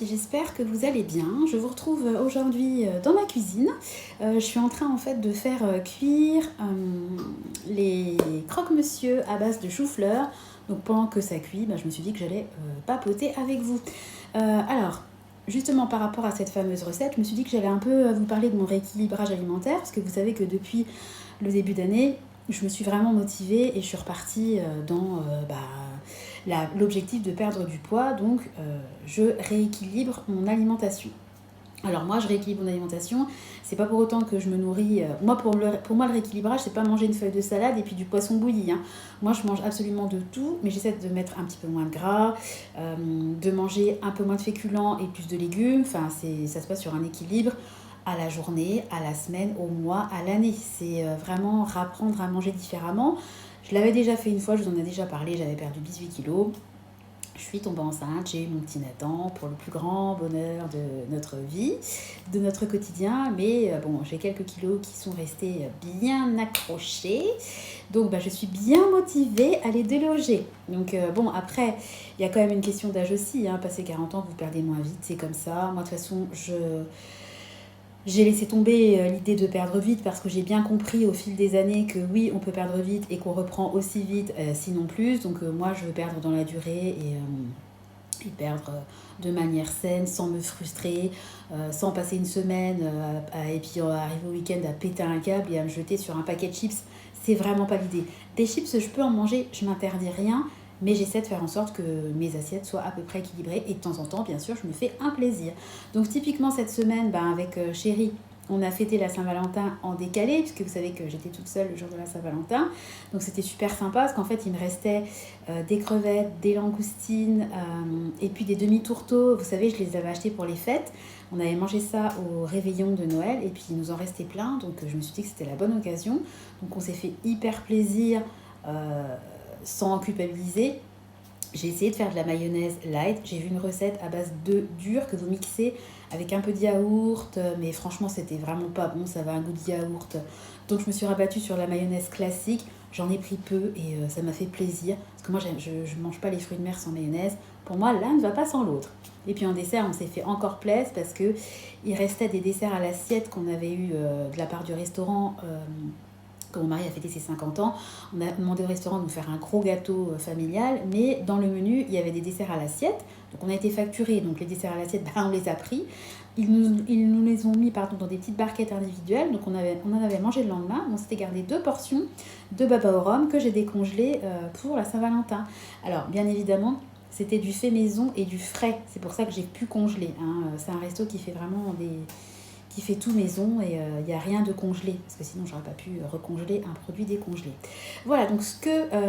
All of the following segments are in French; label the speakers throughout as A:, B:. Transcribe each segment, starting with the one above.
A: j'espère que vous allez bien. Je vous retrouve aujourd'hui dans ma cuisine. Je suis en train en fait de faire cuire les croque-monsieur à base de chou-fleur. Donc pendant que ça cuit, je me suis dit que j'allais papoter avec vous. Alors, justement par rapport à cette fameuse recette, je me suis dit que j'allais un peu vous parler de mon rééquilibrage alimentaire, parce que vous savez que depuis le début d'année, je me suis vraiment motivée et je suis repartie dans l'objectif de perdre du poids. Donc, je rééquilibre mon alimentation. Alors moi, je rééquilibre mon alimentation. C'est pas pour autant que je me nourris. Pour moi, le rééquilibrage, c'est pas manger une feuille de salade et puis du poisson bouilli. Hein. Moi, je mange absolument de tout, mais j'essaie de mettre un petit peu moins de gras, de manger un peu moins de féculents et plus de légumes. Enfin, ça se passe sur un équilibre à la journée, à la semaine, au mois, à l'année. C'est vraiment apprendre à manger différemment. Je l'avais déjà fait une fois, je vous en ai déjà parlé, j'avais perdu 18 kilos. Je suis tombée enceinte, j'ai eu mon petit Nathan pour le plus grand bonheur de notre vie, de notre quotidien. Mais bon, j'ai quelques kilos qui sont restés bien accrochés. Donc je suis bien motivée à les déloger. Donc bon, après, il y a quand même une question d'âge aussi. Hein. Passé 40 ans, vous perdez moins vite, c'est comme ça. Moi, de toute façon, j'ai laissé tomber l'idée de perdre vite parce que j'ai bien compris au fil des années que oui, on peut perdre vite et qu'on reprend aussi vite, sinon plus. Donc moi, je veux perdre dans la durée et perdre de manière saine, sans me frustrer, sans passer une semaine et puis arriver au week-end à péter un câble et à me jeter sur un paquet de chips. C'est vraiment pas l'idée. Des chips, je peux en manger, je m'interdis rien. Mais j'essaie de faire en sorte que mes assiettes soient à peu près équilibrées. Et de temps en temps, bien sûr, je me fais un plaisir. Donc typiquement cette semaine, avec Chéri, on a fêté la Saint-Valentin en décalé, puisque vous savez que j'étais toute seule le jour de la Saint-Valentin. Donc c'était super sympa, parce qu'en fait, il me restait des crevettes, des langoustines, et puis des demi-tourteaux. Vous savez, je les avais achetés pour les fêtes. On avait mangé ça au réveillon de Noël, et puis il nous en restait plein. Donc je me suis dit que c'était la bonne occasion. Donc on s'est fait hyper plaisir. Sans culpabiliser, j'ai essayé de faire de la mayonnaise light. J'ai vu une recette à base d'œufs durs que vous mixez avec un peu de yaourt, mais franchement c'était vraiment pas bon, ça avait un goût de yaourt. Donc je me suis rabattue sur la mayonnaise classique. J'en ai pris peu et ça m'a fait plaisir. Parce que moi je mange pas les fruits de mer sans mayonnaise. Pour moi l'un ne va pas sans l'autre. Et puis en dessert on s'est fait encore plaisir parce que il restait des desserts à l'assiette qu'on avait eu de la part du restaurant. Quand mon mari a fêté ses 50 ans, on a demandé au restaurant de nous faire un gros gâteau familial, mais dans le menu, il y avait des desserts à l'assiette. Donc on a été facturés, donc les desserts à l'assiette, on les a pris. Ils nous les ont mis dans des petites barquettes individuelles, donc on en avait mangé le lendemain. On s'était gardé 2 portions de baba au rhum que j'ai décongelé pour la Saint-Valentin. Alors bien évidemment, c'était du fait maison et du frais, c'est pour ça que j'ai pu congeler. Hein. C'est un resto qui fait vraiment qui fait tout maison et il n'y a rien de congelé parce que sinon j'aurais pas pu recongeler un produit décongelé. Voilà, donc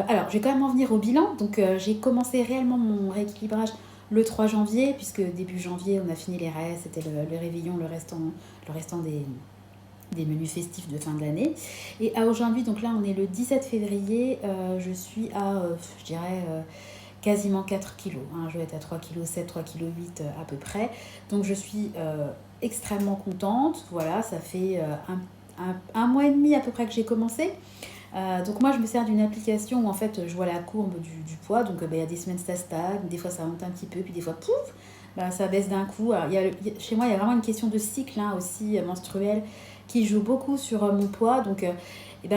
A: alors je vais quand même en venir au bilan. Donc j'ai commencé réellement mon rééquilibrage le 3 janvier puisque début janvier on a fini les restes, c'était le réveillon, le restant des menus festifs de fin d'année. Et à aujourd'hui, donc là on est le 17 février, je suis à je dirais quasiment 4 kilos. Hein. Je vais être à 3,7 kg, 3,8 kg à peu près. Donc je suis extrêmement contente. Voilà, ça fait un mois et demi à peu près que j'ai commencé. Donc moi je me sers d'une application où en fait je vois la courbe du poids. Donc il y a des semaines ça stagne, des fois ça monte un petit peu, puis des fois pouf, ça baisse d'un coup. Alors, chez moi il y a vraiment une question de cycle aussi menstruel qui joue beaucoup sur mon poids. Donc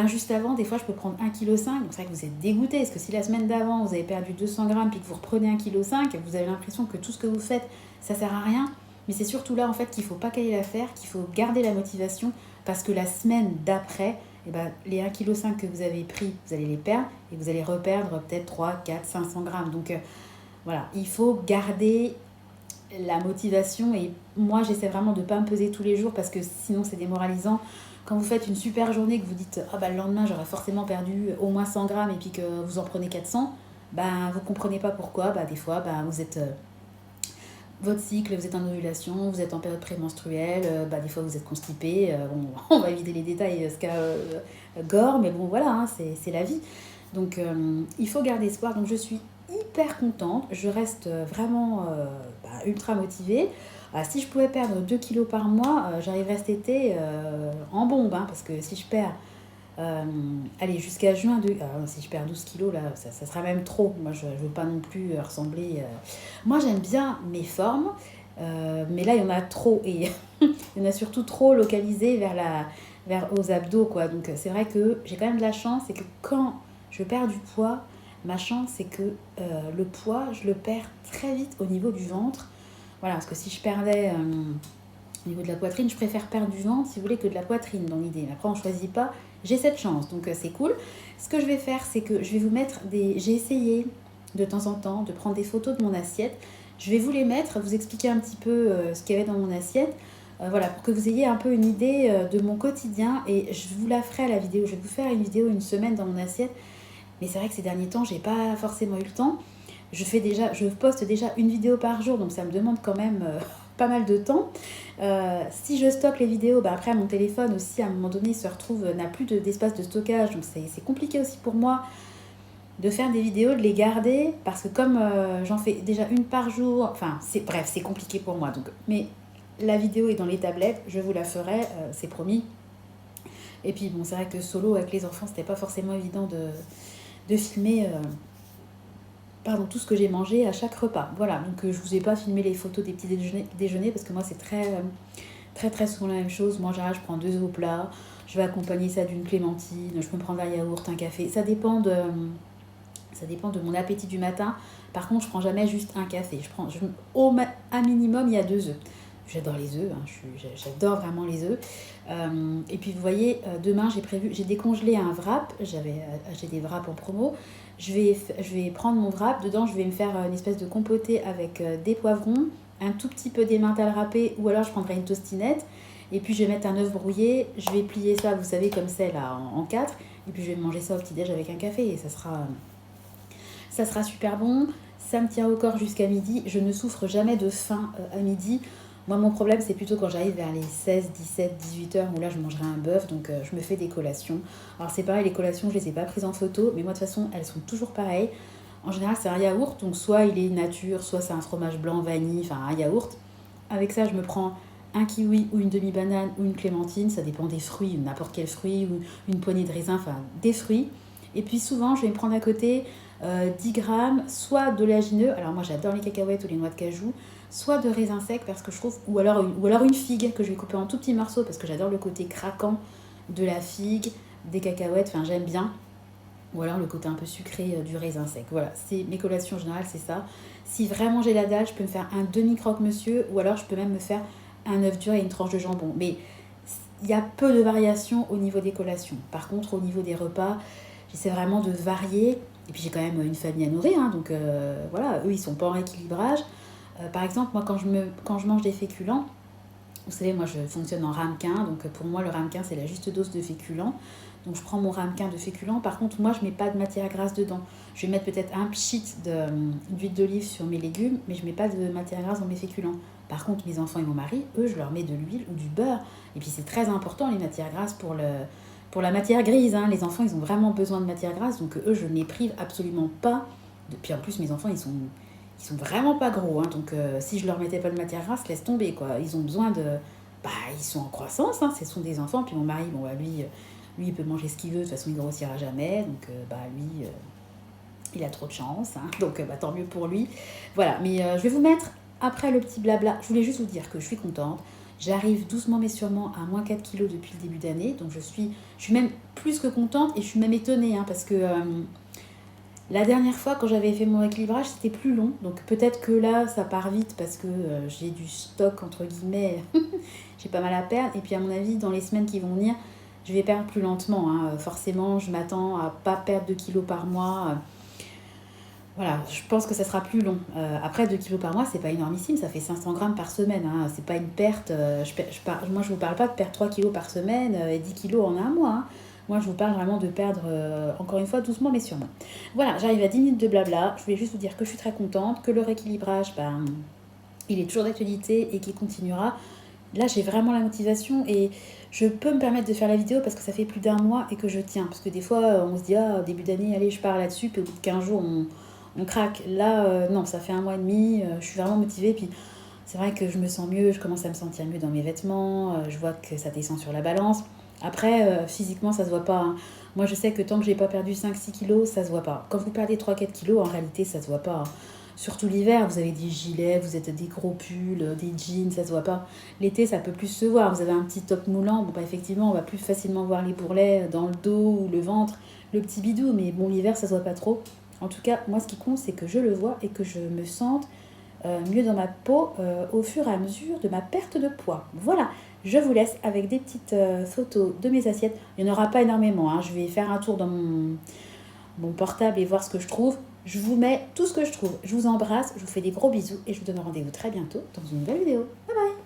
A: juste avant, des fois, je peux prendre 1,5 kg. Donc, c'est vrai que vous êtes dégoûté. Parce que si la semaine d'avant, vous avez perdu 200 grammes puis que vous reprenez 1,5 kg, vous avez l'impression que tout ce que vous faites, ça sert à rien. Mais c'est surtout là, en fait, qu'il ne faut pas caler l'affaire, qu'il faut garder la motivation. Parce que la semaine d'après, les 1,5 kg que vous avez pris, vous allez les perdre. Et vous allez reperdre peut-être 3, 4, 500 grammes. Donc, voilà, il faut garder la motivation. Et moi, j'essaie vraiment de ne pas me peser tous les jours parce que sinon, c'est démoralisant. Quand vous faites une super journée, que vous dites le lendemain j'aurais forcément perdu au moins 100 grammes et puis que vous en prenez 400, vous comprenez pas pourquoi. Des fois vous êtes votre cycle, vous êtes en ovulation, vous êtes en période prémenstruelle, des fois vous êtes constipé. On va éviter les détails ce cas gore, mais bon voilà, hein, c'est la vie. Donc il faut garder espoir. Donc je suis hyper contente, je reste vraiment ultra motivée. Si je pouvais perdre 2 kilos par mois, j'arriverais cet été en bombe, hein, parce que si je perds, jusqu'à juin, si je perds 12 kilos, là, ça sera même trop. Moi, je ne veux pas non plus ressembler... Moi, j'aime bien mes formes, Mais là, il y en a trop. Et il y en a surtout trop localisé vers aux abdos, quoi. Donc, c'est vrai que j'ai quand même de la chance. C'est que quand je perds du poids, ma chance, c'est que le poids, je le perds très vite au niveau du ventre. Voilà, parce que si je perdais au niveau de la poitrine, je préfère perdre du ventre, si vous voulez, que de la poitrine dans l'idée. Après, on ne choisit pas. J'ai cette chance, donc c'est cool. Ce que je vais faire, c'est que je vais vous mettre des... J'ai essayé de temps en temps de prendre des photos de mon assiette. Je vais vous les mettre, vous expliquer un petit peu ce qu'il y avait dans mon assiette. Voilà, pour que vous ayez un peu une idée de mon quotidien. Et je vous la ferai la vidéo. Je vais vous faire une vidéo une semaine dans mon assiette. Mais c'est vrai que ces derniers temps, j'ai pas forcément eu le temps. Je poste déjà une vidéo par jour, donc ça me demande quand même pas mal de temps. Si je stocke les vidéos, après mon téléphone aussi à un moment donné n'a plus d'espace de stockage, donc c'est compliqué aussi pour moi de faire des vidéos, de les garder, parce que comme j'en fais déjà une par jour, enfin c'est compliqué pour moi. Donc, mais la vidéo est dans les tablettes, je vous la ferai, c'est promis. Et puis bon, c'est vrai que solo avec les enfants, c'était pas forcément évident de filmer tout ce que j'ai mangé à chaque repas. Voilà, donc je vous ai pas filmé les photos des petits déjeuners parce que moi c'est très souvent la même chose. Moi en général je prends 2 œufs au plat, je vais accompagner ça d'une clémentine, je peux me prendre un yaourt, un café. Ça dépend de mon appétit du matin. Par contre je prends jamais juste un café. À minimum il y a 2 œufs. J'adore les œufs, j'adore vraiment les œufs. Et puis vous voyez, demain j'ai décongelé un wrap, j'avais acheté des wraps en promo. Je vais prendre mon wrap, dedans je vais me faire une espèce de compoté avec des poivrons, un tout petit peu d'emmental râpé, ou alors je prendrai une tostinette. Et puis je vais mettre un œuf brouillé, je vais plier ça, vous savez, comme c'est là, en 4. Et puis je vais manger ça au petit-déj avec un café et ça sera super bon. Ça me tient au corps jusqu'à midi. Je ne souffre jamais de faim à midi. Moi, mon problème, c'est plutôt quand j'arrive vers les 16, 17, 18 heures, où là, je mangerai un bœuf, donc je me fais des collations. Alors, c'est pareil, les collations, je les ai pas prises en photo, mais moi, de toute façon, elles sont toujours pareilles. En général, c'est un yaourt, donc soit il est nature, soit c'est un fromage blanc vanille, enfin un yaourt. Avec ça, je me prends un kiwi ou une demi-banane ou une clémentine, ça dépend des fruits, n'importe quel fruit, ou une poignée de raisin, enfin des fruits. Et puis souvent, je vais me prendre à côté 10 grammes, soit d'oléagineux, alors moi j'adore les cacahuètes ou les noix de cajou, soit de raisin sec parce que je trouve, ou alors une figue que je vais couper en tout petits morceaux parce que j'adore le côté craquant de la figue, des cacahuètes, enfin j'aime bien. Ou alors le côté un peu sucré du raisin sec. Voilà, c'est mes collations en général, c'est ça. Si vraiment j'ai la dalle, je peux me faire un demi-croque-monsieur ou alors je peux même me faire un œuf dur et une tranche de jambon. Mais il y a peu de variations au niveau des collations. Par contre, au niveau des repas, j'essaie vraiment de varier. Et puis j'ai quand même une famille à nourrir, hein, donc voilà, eux ils sont pas en rééquilibrage. Par exemple, moi quand je mange des féculents, vous savez, moi je fonctionne en ramequin, donc pour moi le ramequin c'est la juste dose de féculents. Donc je prends mon ramequin de féculents. Par contre, moi je mets pas de matière grasse dedans. Je vais mettre peut-être un pchit d'huile d'olive sur mes légumes, mais je mets pas de matière grasse dans mes féculents. Par contre, mes enfants et mon mari, eux, je leur mets de l'huile ou du beurre. Et puis c'est très important les matières grasses pour la matière grise. Hein. Les enfants, ils ont vraiment besoin de matière grasse, donc eux, je ne les prive absolument pas. Puis en plus, mes enfants, ils sont vraiment pas gros. Hein. Donc si je leur mettais pas de matière grasse, laisse tomber, quoi. Ils ont besoin de... ils sont en croissance, hein. Ce sont des enfants. Puis mon mari, lui, il peut manger ce qu'il veut. De toute façon, il grossira jamais. Donc lui... il a trop de chance, hein. Donc tant mieux pour lui. Voilà, mais je vais vous mettre, après le petit blabla, je voulais juste vous dire que je suis contente. J'arrive doucement mais sûrement à moins 4 kilos depuis le début d'année. Donc je suis même plus que contente et je suis même étonnée, hein, parce que la dernière fois quand j'avais fait mon rééquilibrage, c'était plus long. Donc peut-être que là, ça part vite parce que j'ai du stock, entre guillemets. J'ai pas mal à perdre. Et puis à mon avis, dans les semaines qui vont venir, je vais perdre plus lentement. Hein. Forcément, je m'attends à pas perdre 2 kilos par mois. Voilà, je pense que ça sera plus long. Après, 2 kilos par mois, c'est pas énormissime, ça fait 500 grammes par semaine. Hein. C'est pas une perte. Moi, je vous parle pas de perdre 3 kilos par semaine et 10 kilos en un mois. Hein. Moi, je vous parle vraiment de perdre, encore une fois, doucement mais sûrement. Voilà, j'arrive à 10 minutes de blabla. Je voulais juste vous dire que je suis très contente, que le rééquilibrage, il est toujours d'actualité et qu'il continuera. Là, j'ai vraiment la motivation et je peux me permettre de faire la vidéo parce que ça fait plus d'un mois et que je tiens. Parce que des fois, on se dit, début d'année, allez, je pars là-dessus, puis au bout de 15 jours, on craque. Là, non, ça fait un mois et demi, je suis vraiment motivée. Puis c'est vrai que je me sens mieux, je commence à me sentir mieux dans mes vêtements, je vois que ça descend sur la balance. Après, physiquement, ça se voit pas. Hein. Moi, je sais que tant que j'ai pas perdu 5-6 kilos, ça se voit pas. Quand vous perdez 3-4 kilos, en réalité, ça se voit pas. Hein. Surtout l'hiver, vous avez des gilets, vous êtes des gros pulls, des jeans, ça se voit pas. L'été, ça peut plus se voir. Vous avez un petit top moulant, bon bah effectivement, on va plus facilement voir les bourrelets dans le dos ou le ventre, le petit bidou, mais bon, l'hiver, ça se voit pas trop. En tout cas, moi, ce qui compte, c'est que je le vois et que je me sente mieux dans ma peau au fur et à mesure de ma perte de poids. Voilà, je vous laisse avec des petites photos de mes assiettes. Il n'y en aura pas énormément, hein. Je vais faire un tour dans mon portable et voir ce que je trouve. Je vous mets tout ce que je trouve. Je vous embrasse, je vous fais des gros bisous et je vous donne rendez-vous très bientôt dans une nouvelle vidéo. Bye bye!